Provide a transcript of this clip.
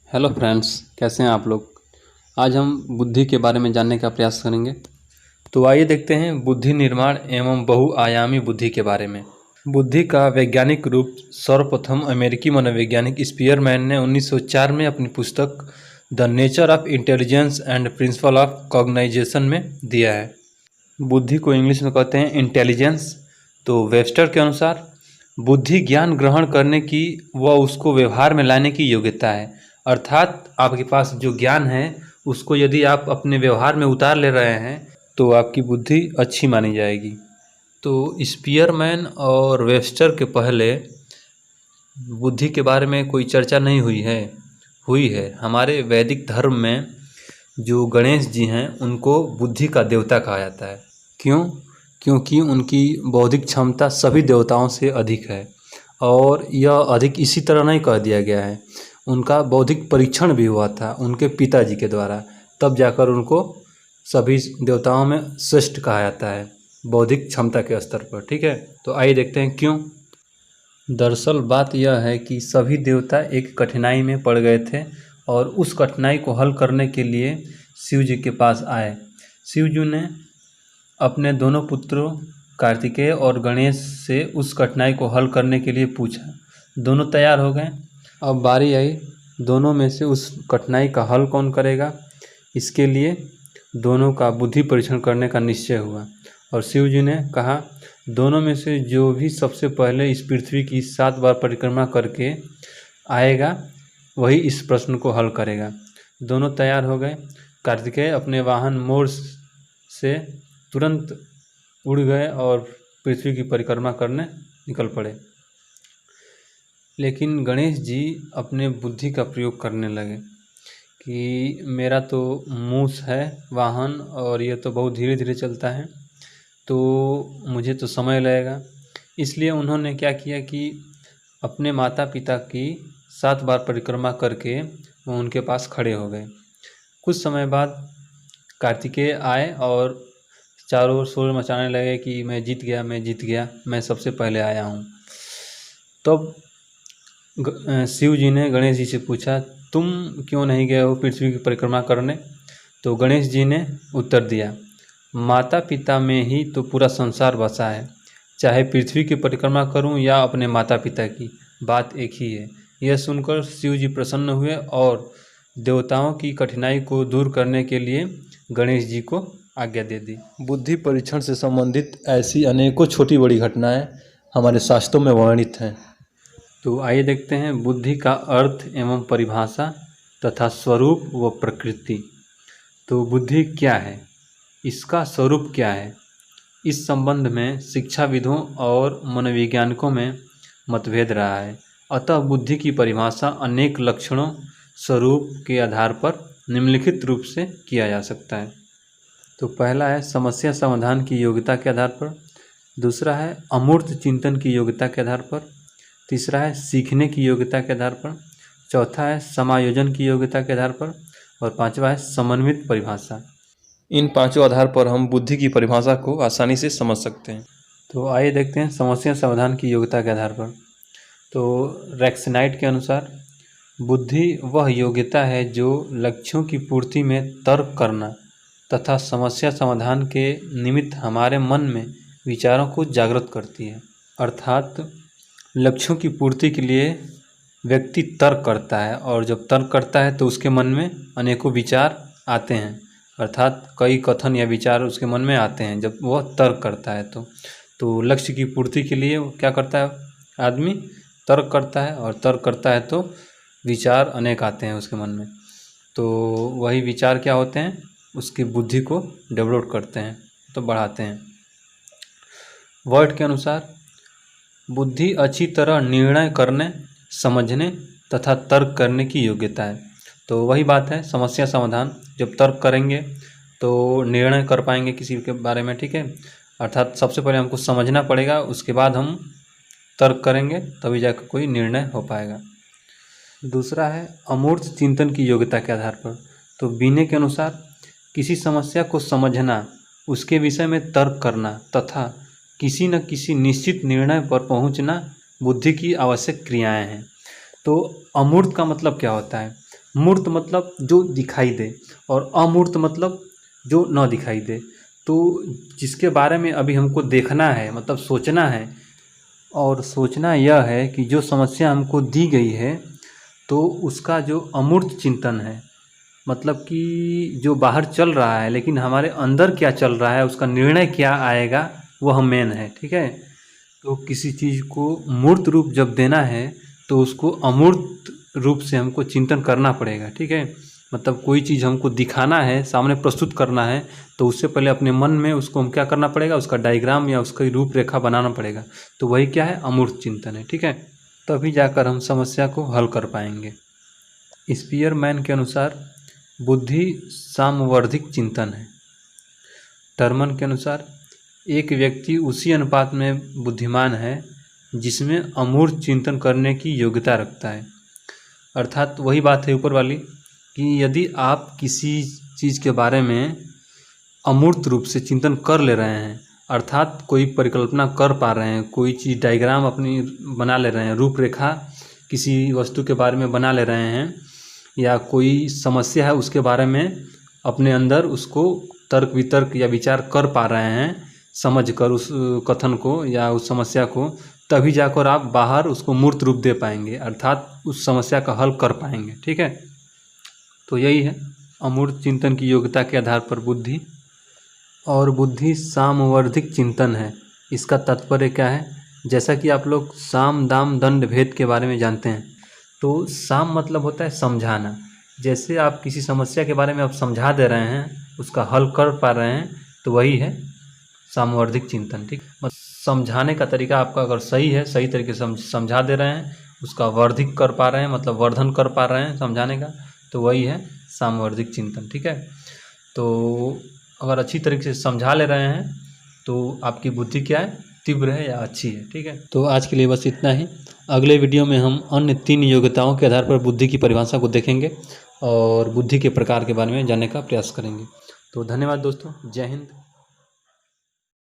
Hello friends, कैसे हैं आप लोग। आज हम बुद्धि के बारे में जानने का प्रयास करेंगे। तो आइए देखते हैं बुद्धि निर्माण एवं बहुआयामी बुद्धि के बारे में। बुद्धि का वैज्ञानिक रूप सर्वप्रथम अमेरिकी मनोवैज्ञानिक स्पीयरमैन ने 1904 में अपनी पुस्तक the nature of intelligence and principle of cognisation में दिया है। बुद्धि को इंग्लिश में कहते हैं इंटेलिजेंस। तो वेबस्टर के अनुसार बुद्धि ज्ञान ग्रहण करने की व उसको व्यवहार में लाने की योग्यता है। अर्थात आपके पास जो ज्ञान है उसको यदि आप अपने व्यवहार में उतार ले रहे हैं तो आपकी बुद्धि अच्छी मानी जाएगी। तो स्पीयरमैन और वेबस्टर के पहले बुद्धि के बारे में कोई चर्चा नहीं हुई है। हमारे वैदिक धर्म में जो गणेश जी हैं उनको बुद्धि का देवता कहा जाता है। क्यों? क्योंकि उनकी बौद्धिक क्षमता सभी देवताओं से अधिक है। और यह अधिक इसी तरह नहीं कह दिया गया है, उनका बौद्धिक परीक्षण भी हुआ था उनके पिताजी के द्वारा, तब जाकर उनको सभी देवताओं में श्रेष्ठ कहा जाता है बौद्धिक क्षमता के स्तर पर। ठीक है, तो आइए देखते हैं क्यों। दरअसल बात यह है कि सभी देवता एक कठिनाई में पड़ गए थे और उस कठिनाई को हल करने के लिए शिव जी के पास आए। शिव जी ने अपने दोनों पुत्रों कार्तिकेय और गणेश से उस कठिनाई को हल करने के लिए पूछा। दोनों तैयार हो गए। अब बारी आई दोनों में से उस कठिनाई का हल कौन करेगा। इसके लिए दोनों का बुद्धि परीक्षण करने का निश्चय हुआ और शिव जी ने कहा दोनों में से जो भी सबसे पहले इस पृथ्वी की 7 बार परिक्रमा करके आएगा वही इस प्रश्न को हल करेगा। दोनों तैयार हो गए। कार्तिकेय अपने वाहन मोर से तुरंत उड़ गए और पृथ्वी की परिक्रमा करने निकल पड़े। लेकिन गणेश जी अपने बुद्धि का प्रयोग करने लगे कि मेरा तो मूस है वाहन और ये तो बहुत धीरे धीरे चलता है, तो मुझे तो समय लगेगा। इसलिए उन्होंने क्या किया कि अपने माता पिता की 7 बार परिक्रमा करके वो उनके पास खड़े हो गए। कुछ समय बाद कार्तिकेय आए और चारों ओर शोर मचाने लगे कि मैं जीत गया, मैं सबसे पहले आया हूँ। तब शिव जी ने गणेश जी से पूछा तुम क्यों नहीं गए हो पृथ्वी की परिक्रमा करने। तो गणेश जी ने उत्तर दिया माता पिता में ही तो पूरा संसार बसा है, चाहे पृथ्वी की परिक्रमा करूं या अपने माता पिता की, बात एक ही है। यह सुनकर शिव जी प्रसन्न हुए और देवताओं की कठिनाई को दूर करने के लिए गणेश जी को आज्ञा दे दी। बुद्धि परीक्षण से संबंधित ऐसी अनेकों छोटी बड़ी घटनाएं हमारे शास्त्रों में वर्णित हैं। तो आइए देखते हैं बुद्धि का अर्थ एवं परिभाषा तथा स्वरूप व प्रकृति। तो बुद्धि क्या है, इसका स्वरूप क्या है, इस संबंध में शिक्षाविदों और मनोवैज्ञानिकों में मतभेद रहा है। अतः बुद्धि की परिभाषा अनेक लक्षणों स्वरूप के आधार पर निम्नलिखित रूप से किया जा सकता है। तो पहला है समस्या समाधान की योग्यता के आधार पर, दूसरा है अमूर्त चिंतन की योग्यता के आधार पर, तीसरा है सीखने की योग्यता के आधार पर, चौथा है समायोजन की योग्यता के आधार पर और पांचवा है समन्वित परिभाषा। इन पांचों आधार पर हम बुद्धि की परिभाषा को आसानी से समझ सकते हैं। तो आइए देखते हैं समस्या समाधान की योग्यता के आधार पर। तो रैक्सनाइट के अनुसार बुद्धि वह योग्यता है जो लक्ष्यों की पूर्ति में तर्क करना तथा समस्या समाधान के निमित्त हमारे मन में विचारों को जागृत करती है। अर्थात लक्ष्यों की पूर्ति के लिए व्यक्ति तर्क करता है और जब तर्क करता है तो उसके मन में अनेकों विचार आते हैं, अर्थात कई कथन या विचार उसके मन में आते हैं जब वह तर्क करता है। तो लक्ष्य की पूर्ति के लिए वो क्या करता है, आदमी तर्क करता है और तर्क करता है तो विचार अनेक आते हैं उसके मन में। तो वही विचार क्या होते हैं, उसकी बुद्धि को डेवलप करते हैं, तो बढ़ाते हैं। वर्ड के अनुसार बुद्धि अच्छी तरह निर्णय करने, समझने तथा तर्क करने की योग्यता है। तो वही बात है समस्या समाधान, जब तर्क करेंगे तो निर्णय कर पाएंगे किसी के बारे में। ठीक है, अर्थात सबसे पहले हमको समझना पड़ेगा, उसके बाद हम तर्क करेंगे तभी जाकर कोई निर्णय हो पाएगा। दूसरा है अमूर्त चिंतन की योग्यता के आधार पर। तो बीने के अनुसार किसी समस्या को समझना, उसके विषय में तर्क करना तथा किसी न किसी निश्चित निर्णय पर पहुंचना बुद्धि की आवश्यक क्रियाएं हैं। तो अमूर्त का मतलब क्या होता है, मूर्त मतलब जो दिखाई दे और अमूर्त मतलब जो न दिखाई दे। तो जिसके बारे में अभी हमको देखना है मतलब सोचना है, और सोचना यह है कि जो समस्या हमको दी गई है तो उसका जो अमूर्त चिंतन है, मतलब कि जो बाहर चल रहा है लेकिन हमारे अंदर क्या चल रहा है, उसका निर्णय क्या आएगा, वह मेन है। ठीक है। तो किसी चीज़ को मूर्त रूप जब देना है तो उसको अमूर्त रूप से हमको चिंतन करना पड़ेगा। ठीक है। मतलब कोई चीज़ हमको दिखाना है, सामने प्रस्तुत करना है, तो उससे पहले अपने मन में उसको हम क्या करना पड़ेगा, उसका डायग्राम या उसकी रूपरेखा बनाना पड़ेगा। तो वही क्या है, अमूर्त चिंतन है। ठीक है। तभी जाकर हम समस्या को हल कर पाएंगे। स्पीयरमैन के अनुसार बुद्धि सामवर्धिक चिंतन है। टर्मन के अनुसार एक व्यक्ति उसी अनुपात में बुद्धिमान है जिसमें अमूर्त चिंतन करने की योग्यता रखता है। अर्थात वही बात है ऊपर वाली कि यदि आप किसी चीज़ के बारे में अमूर्त रूप से चिंतन कर ले रहे हैं, अर्थात कोई परिकल्पना कर पा रहे हैं, कोई चीज़ डायग्राम अपनी बना ले रहे हैं, रूपरेखा किसी वस्तु के बारे में बना ले रहे हैं, या कोई समस्या है उसके बारे में अपने अंदर उसको तर्क वितर्क या विचार कर पा रहे हैं, समझ कर उस कथन को या उस समस्या को, तभी जाकर आप बाहर उसको मूर्त रूप दे पाएंगे, अर्थात उस समस्या का हल कर पाएंगे। ठीक है। तो यही है अमूर्त चिंतन की योग्यता के आधार पर बुद्धि। और बुद्धि सामवर्धिक चिंतन है। इसका तात्पर्य क्या है, जैसा कि आप लोग साम दाम दंड भेद के बारे में जानते हैं, तो साम मतलब होता है समझाना। जैसे आप किसी समस्या के बारे में आप समझा दे रहे हैं, उसका हल कर पा रहे हैं, तो वही है सामवर्धिक चिंतन। ठीक। समझाने का तरीका आपका अगर सही है, सही तरीके से समझा दे रहे हैं, उसका वर्धिक कर पा रहे हैं, मतलब वर्धन कर पा रहे हैं समझाने का, तो वही है सामवर्धिक चिंतन। ठीक है। तो अगर अच्छी तरीके से समझा ले रहे हैं तो आपकी बुद्धि क्या है, तीव्र है या अच्छी है। ठीक है। तो आज के लिए बस इतना ही। अगले वीडियो में हम अन्य 3 योग्यताओं के आधार पर बुद्धि की परिभाषा को देखेंगे और बुद्धि के प्रकार के बारे में जानने का प्रयास करेंगे। तो धन्यवाद दोस्तों। जय हिंद।